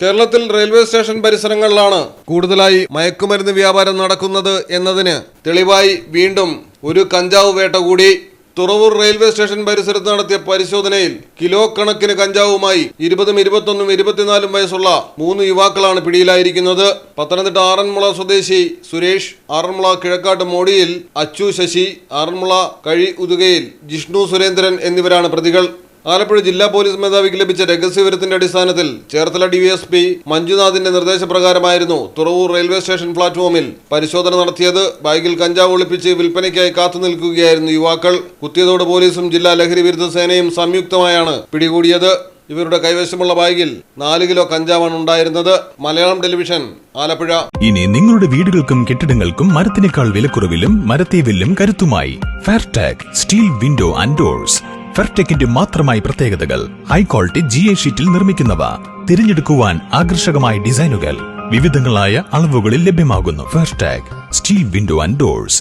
കേരളത്തിൽ railway station പരിസരങ്ങളിലാണ് കൂടുതലായി മയക്കുമരുന്ന് വ്യാപാരം നടക്കുന്നത് എന്നതിന് തെളിവായി വീണ്ടും ഒരു കഞ്ചാവ് വേട്ട കൂടി. തുറവൂർ റെയിൽവേ സ്റ്റേഷൻ പരിസരത്ത് നടത്തിയ പരിശോധനയിൽ കിലോ കണക്കിന് കഞ്ചാവുമായി 20, 21, 24 വയസ്സുള്ള 3 യുവാക്കളാണ് പിടിയിലായിരിക്കുന്നത്. പത്തനംതിട്ട ആറന്മുള സ്വദേശി സുരേഷ്, ആറന്മുള കിഴക്കാട്ട് മോടിയിൽ അച്ചു ശശി, ആറന്മുള കഴി ഉതുകയിൽ ജിഷ്ണു സുരേന്ദ്രൻ എന്നിവരാണ് പ്രതികൾ. ആലപ്പുഴ ജില്ലാ പോലീസ് മേധാവിക്ക് ലഭിച്ച രഹസ്യവിവരത്തിന്റെ അടിസ്ഥാനത്തിൽ ചേർത്തല ഡിവൈഎസ്പി മഞ്ജുനാഥിന്റെ നിർദ്ദേശപ്രകാരമായിരുന്നു തുറവൂർ റെയിൽവേ സ്റ്റേഷൻ പ്ലാറ്റ്ഫോമിൽ പരിശോധന നടത്തിയത്. ബാഗിൽ കഞ്ചാവ് ഒളിപ്പിച്ച് വിൽപ്പനയ്ക്കായി കാത്തുനിൽക്കുകയായിരുന്നു യുവാക്കൾ. കുത്തിയതോട് പോലീസും ജില്ലാ ലഹരി വിരുദ്ധ സേനയും സംയുക്തമായാണ് പിടികൂടിയത്. ഇവരുടെ കൈവശമുള്ള ബാഗിൽ 4 കിലോ കഞ്ചാവാണ് ഉണ്ടായിരുന്നത്. മലയാളം ടെലിവിഷൻ, ആലപ്പുഴ. ഇനി നിങ്ങളുടെ വീടുകൾക്കും കെട്ടിടങ്ങൾക്കും മരത്തിനേക്കാൾ വിലക്കുറവിലും മരത്തേവിലും കരുത്തുമായി ഫെയർടെക് സ്റ്റീൽ വിൻഡോ ആൻഡ് ഡോർസ്. ഫെയർടെക്കിന്റെ മാത്രമായി പ്രത്യേകതകൾ: ഹൈ ക്വാളിറ്റി GA ഷീറ്റിൽ നിർമ്മിക്കുന്നവ, തിരഞ്ഞെടുക്കുവാൻ ആകർഷകമായ ഡിസൈനുകൾ, വിവിധങ്ങളായ അളവുകളിൽ ലഭ്യമാകുന്നു. ഫെയർടെക് സ്റ്റീൽ വിൻഡോ ആൻഡ് ഡോർസ്.